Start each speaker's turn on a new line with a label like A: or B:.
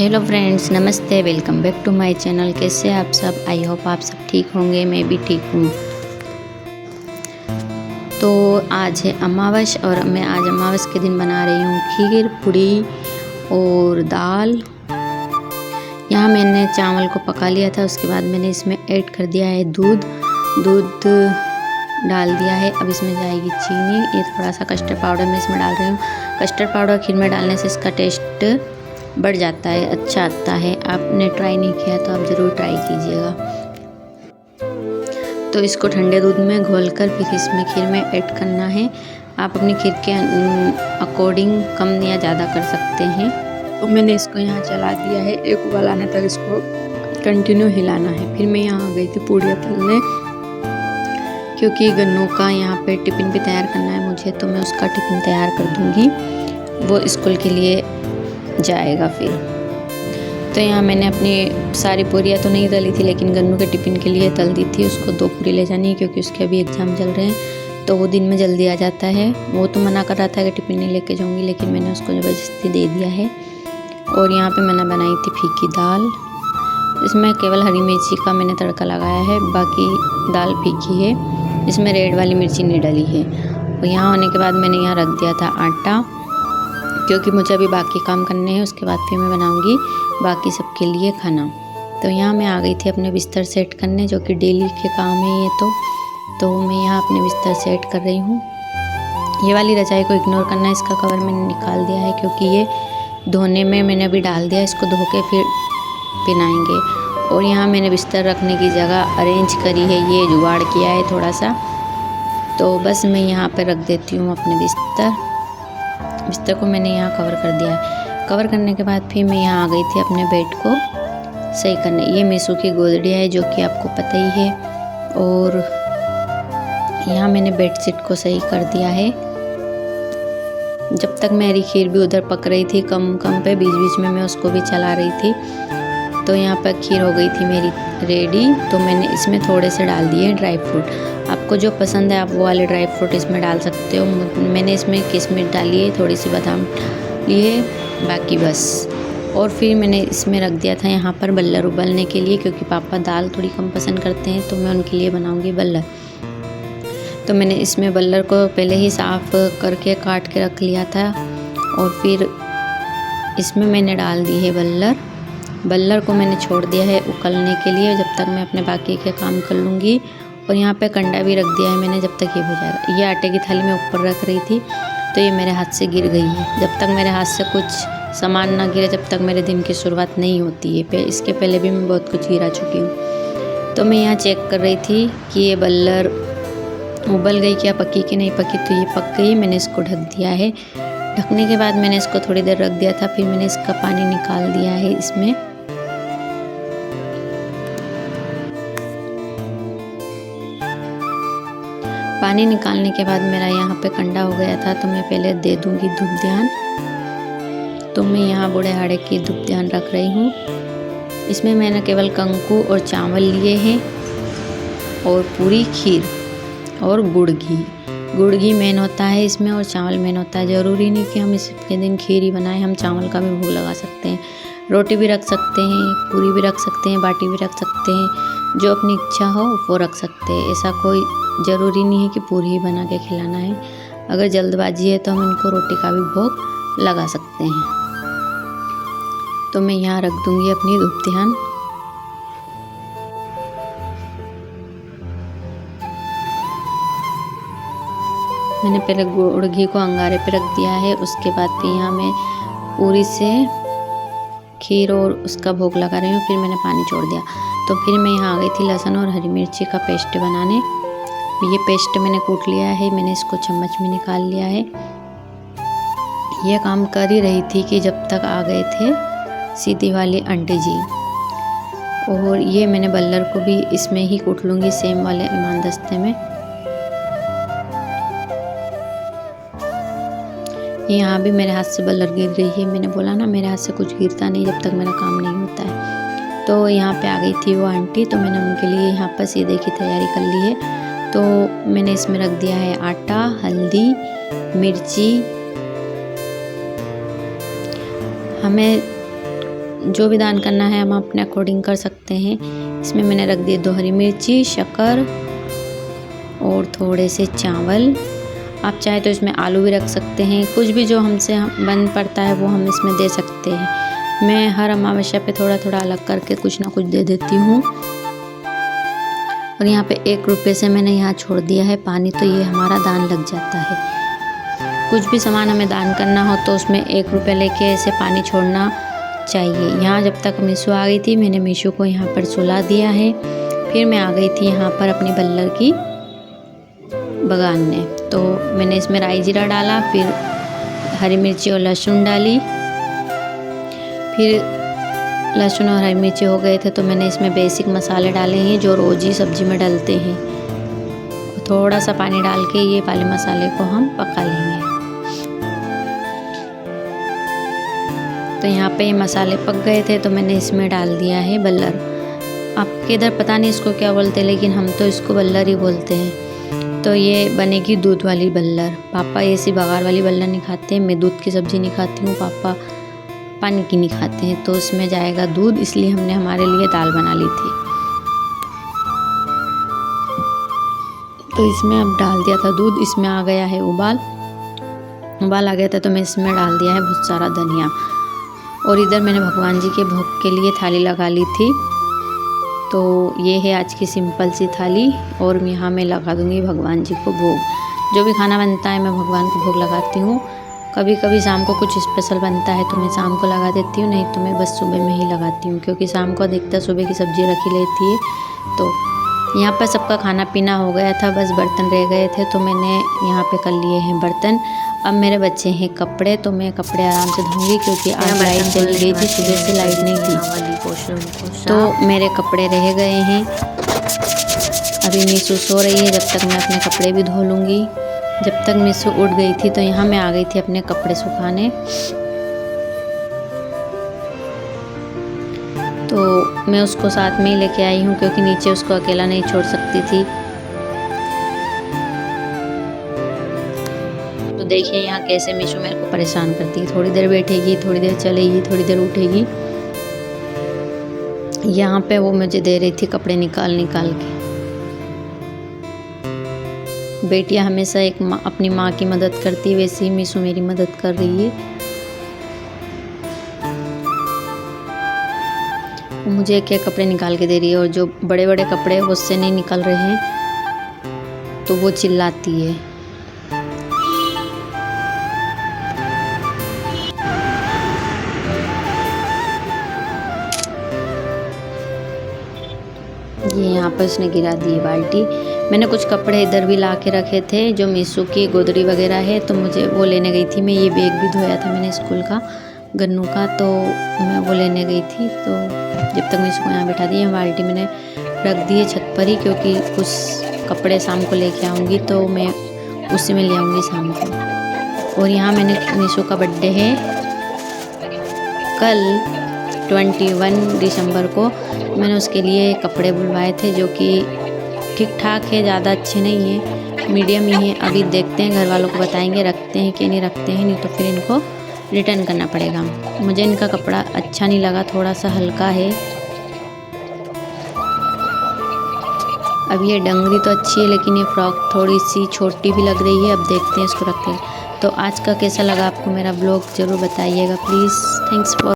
A: Hello friends, नमस्ते। Welcome back to my channel. कैसे आप सब? आई होप आप सब ठीक होंगे। मैं भी ठीक हूँ। तो आज है अमावस और मैं आज अमावस के दिन बना रही हूँ खीर, पूड़ी और दाल। यहाँ मैंने चावल को पका लिया था, उसके बाद मैंने इसमें ऐड कर दिया है दूध डाल दिया है। अब इसमें जाएगी चीनी। ये थोड़ा सा कस्टर्ड पाउडर मैं इसमें डाल रही हूँ। कस्टर्ड पाउडर खीर में डालने से इसका टेस्ट बढ़ जाता है, अच्छा आता है। आपने ट्राई नहीं किया तो आप ज़रूर ट्राई कीजिएगा। तो इसको ठंडे दूध में घोलकर फिर इसमें खीर में ऐड करना है। आप अपनी खीर के अकॉर्डिंग कम या ज़्यादा कर सकते हैं। तो मैंने इसको यहाँ चला दिया है, एक उबाल आने तक इसको कंटिन्यू हिलाना है। फिर मैं यहाँ आ गई थी पूड़ियाँ तलने, क्योंकि गन्नों का यहाँ पे टिफ़िन भी तैयार करना है मुझे, तो मैं उसका टिफ़िन तैयार कर दूँगी। वो स्कूल के लिए जाएगा फिर। तो यहाँ मैंने अपनी सारी पूरियाँ तो नहीं तली थी, लेकिन गन्नू के टिफ़िन के लिए तल दी थी। उसको 2 पूरी ले जानी है, क्योंकि उसके अभी एग्ज़ाम चल रहे हैं, तो वो दिन में जल्दी आ जाता है। वो तो मना कर रहा था कि टिफ़िन नहीं लेके जाऊँगी, लेकिन मैंने उसको ज़बरदस्ती दे दिया है। और यहाँ पे मैंने बनाई थी फीकी दाल। इसमें केवल हरी मिर्ची का मैंने तड़का लगाया है, बाकी दाल फीकी है। इसमें रेड वाली मिर्ची नहीं डली है। और यहाँ होने के बाद मैंने यहाँ रख दिया था आटा, क्योंकि मुझे अभी बाकी काम करने हैं। उसके बाद फिर मैं बनाऊंगी बाकी सबके लिए खाना। तो यहाँ मैं आ गई थी अपने बिस्तर सेट करने, जो कि डेली के काम है ये। तो मैं यहाँ अपने बिस्तर सेट कर रही हूँ। ये वाली रजाई को इग्नोर करना, इसका कवर मैंने निकाल दिया है, क्योंकि ये धोने में मैंने अभी डाल दिया। इसको धो के फिर पिनाएंगे। और यहाँ मैंने बिस्तर रखने की जगह अरेंज करी है, ये जुगाड़ किया है थोड़ा सा। तो बस मैं यहाँ पर रख देती हूँ अपने बिस्तर को मैंने यहाँ कवर कर दिया है। कवर करने के बाद फिर मैं यहाँ आ गई थी अपने बेड को सही करने। ये मीशो की गोदड़िया है, जो कि आपको पता ही है। और यहाँ मैंने बेडशीट को सही कर दिया है। जब तक मेरी खीर भी उधर पक रही थी कम पे, बीच बीच में मैं उसको भी चला रही थी। तो यहाँ पर खीर हो गई थी मेरी रेडी। तो मैंने इसमें थोड़े से डाल दिए ड्राई फ्रूट। आपको जो पसंद है आप वो वाले ड्राई फ्रूट इसमें डाल सकते हो। मैंने इसमें किशमिश डाली है, थोड़ी सी बादाम लिए, बाकी बस। और फिर मैंने इसमें रख दिया था यहाँ पर बल्लर उबलने के लिए, क्योंकि पापा दाल थोड़ी कम पसंद करते हैं, तो मैं उनके लिए बनाऊँगी बल्लर। तो मैंने इसमें बल्लर को पहले ही साफ़ करके काट के रख लिया था। और फिर इसमें मैंने डाल दी है बल्लर को मैंने छोड़ दिया है उकलने के लिए, जब तक मैं अपने बाकी के काम कर लूँगी। और यहाँ पे कंडा भी रख दिया है मैंने, जब तक ये हो जाएगा। ये आटे की थाली में ऊपर रख रही थी, तो ये मेरे हाथ से गिर गई है। जब तक मेरे हाथ से कुछ सामान ना गिरे, जब तक मेरे दिन की शुरुआत नहीं होती है। इसके पहले भी मैं बहुत कुछ गिरा चुकी हूँ। तो मैं यहाँ चेक कर रही थी कि ये बल्लर उबल गई, क्या पकी कि नहीं पकी। तो ये पक गई। मैंने इसको ढक दिया है। ढकने के बाद मैंने इसको थोड़ी देर रख दिया था। फिर मैंने इसका पानी निकाल दिया है इसमें। पानी निकालने के बाद मेरा यहाँ पे कंडा हो गया था, तो मैं पहले दे दूँगी धूप ध्यान। तो मैं यहाँ बूढ़े हाड़े की धूप ध्यान रख रही हूँ। इसमें मैंने केवल कंकु और चावल लिए हैं, और पूरी खीर और गुड़ घी मेन होता है इसमें, और चावल मेन होता है। ज़रूरी नहीं कि हम इसके दिन खीर ही बनाएं, हम चावल का भी भोग लगा सकते हैं। रोटी भी रख सकते हैं, पूरी भी रख सकते हैं, बाटी भी रख सकते हैं। जो अपनी इच्छा हो वो रख सकते हैं। ऐसा कोई ज़रूरी नहीं है कि पूरी ही बना के खिलाना है। अगर जल्दबाजी है तो हम इनको रोटी का भी भोग लगा सकते हैं। तो मैं यहाँ रख दूँगी अपनी धूप ध्यान। मैंने पहले गुड़ घी को अंगारे पे रख दिया है। उसके बाद फिर यहाँ मैं पूरी से खीर और उसका भोग लगा रही हूँ। फिर मैंने पानी छोड़ दिया। तो फिर मैं यहाँ आ गई थी लहसुन और हरी मिर्ची का पेस्ट बनाने। ये पेस्ट मैंने कूट लिया है, मैंने इसको चम्मच में निकाल लिया है। ये काम कर ही रही थी कि जब तक आ गए थे सीधी वाली आंटी जी। और ये मैंने बल्लर को भी इसमें ही कूट लूँगी, सेम वाले ईमान दस्ते में। यहाँ भी मेरे हाथ से बल्लर गिर रही है। मैंने बोला ना मेरे हाथ से कुछ गिरता नहीं जब तक मेरा काम नहीं होता है। तो यहाँ पे आ गई थी वो आंटी, तो मैंने उनके लिए यहाँ पर सीधे की तैयारी कर ली है। तो मैंने इसमें रख दिया है आटा, हल्दी, मिर्ची। हमें जो भी दान करना है हम अपने अकॉर्डिंग कर सकते हैं। इसमें मैंने रख दिए 2 हरी मिर्ची, शक्कर और थोड़े से चावल। आप चाहे तो इसमें आलू भी रख सकते हैं, कुछ भी जो हमसे बन पड़ता है वो हम इसमें दे सकते हैं। मैं हर अमावस्या पे थोड़ा थोड़ा अलग करके कुछ ना कुछ दे देती हूँ। और यहाँ पे 1 रुपये से मैंने यहाँ छोड़ दिया है पानी, तो ये हमारा दान लग जाता है। कुछ भी सामान हमें दान करना हो तो उसमें 1 रुपये लेके ऐसे पानी छोड़ना चाहिए। यहाँ जब तक मीशू आ गई थी, मैंने मीशू को यहाँ पर सुला दिया है। फिर मैं आ गई थी यहाँ पर अपनी बल्लर की बगानने। तो मैंने इसमें राई जीरा डाला, फिर हरी मिर्ची और लहसुन डाली। फिर लहसुन और हरी मिर्ची हो गए थे तो मैंने इसमें बेसिक मसाले डाले हैं जो रोज़ ही सब्जी में डलते हैं। थोड़ा सा पानी डाल के ये वाले मसाले को हम पका लेंगे। तो यहाँ पे ये मसाले पक गए थे तो मैंने इसमें डाल दिया है बल्लर। आपके इधर पता नहीं इसको क्या बोलते, लेकिन हम तो इसको बल्लर ही बोलते हैं। तो ये बनेगी दूध वाली बल्लर। पापा ऐसी बघार वाली बल्लर नहीं खाते, मैं दूध की सब्ज़ी नहीं खाती हूँ, पापा पानी की नहीं खाते हैं। तो इसमें जाएगा दूध, इसलिए हमने हमारे लिए दाल बना ली थी। तो इसमें अब डाल दिया था दूध, इसमें आ गया है उबाल आ गया था तो मैं इसमें डाल दिया है बहुत सारा धनिया। और इधर मैंने भगवान जी के भोग के लिए थाली लगा ली थी। तो ये है आज की सिंपल सी थाली, और यहाँ मैं लगा दूँगी भगवान जी को भोग। जो भी खाना बनता है मैं भगवान को भोग लगाती हूँ। कभी कभी शाम को कुछ स्पेशल बनता है तो मैं शाम को लगा देती हूँ, नहीं तो मैं बस सुबह में ही लगाती हूँ, क्योंकि शाम को अधिकतर सुबह की सब्ज़ी रखी लेती है। तो यहाँ पर सबका खाना पीना हो गया था, बस बर्तन रह गए थे तो मैंने यहाँ पे कर लिए हैं बर्तन। अब मेरे बच्चे हैं कपड़े, तो मैं कपड़े आराम से धोऊंगी, क्योंकि आज लाइट चली गई थी, सुबह से लाइट नहीं थी। तो मेरे कपड़े रह गए हैं। अभी मीशू सो रही है, जब तक मैं अपने कपड़े भी धो लूँगी। जब तक मीशू उठ गई थी तो यहाँ मैं आ गई थी अपने कपड़े सुखाने। तो मैं उसको साथ में ही लेके आई हूँ, क्योंकि नीचे उसको अकेला नहीं छोड़ सकती थी। तो देखिए यहाँ कैसे मीशू मेरे को परेशान करती है, थोड़ी देर बैठेगी, थोड़ी देर चलेगी, थोड़ी देर उठेगी। यहाँ पे वो मुझे दे रही थी कपड़े निकाल के। बेटियां हमेशा अपनी माँ की मदद करती है, वैसे ही मीशू मेरी मदद कर रही है। मुझे क्या कपड़े निकाल के दे रही है, और जो बड़े बड़े कपड़े उससे नहीं निकल रहे हैं तो वो चिल्लाती है। ये यहाँ पर उसने गिरा दी बाल्टी। मैंने कुछ कपड़े इधर भी ला के रखे थे जो मीशू की गोदरी वगैरह है, तो मुझे वो लेने गई थी मैं। ये बैग भी धोया था मैंने स्कूल का, गन्नू का, तो मैं वो लेने गई थी। तो जब तक मीशू को यहाँ बैठा दी, बाल्टी मैंने रख दी है छत पर ही, क्योंकि कुछ कपड़े शाम को लेके आऊँगी तो मैं उसी में ले आऊँगी शाम को। और यहाँ मैंने मीशू का बर्थडे है कल 21 दिसंबर को, मैंने उसके लिए कपड़े बुलवाए थे जो कि ठीक ठाक है, ज़्यादा अच्छे नहीं है, मीडियम ही है। अभी देखते हैं, घर वालों को बताएंगे रखते हैं कि नहीं रखते हैं, नहीं तो फिर इनको रिटर्न करना पड़ेगा। मुझे इनका कपड़ा अच्छा नहीं लगा, थोड़ा सा हल्का है। अब ये डंगरी तो अच्छी है, लेकिन ये फ्रॉक थोड़ी सी छोटी भी लग रही है। अब देखते हैं इसको रखते हैं। तो आज का कैसा लगा आपको मेरा ब्लॉग ज़रूर बताइएगा प्लीज़। Thanks for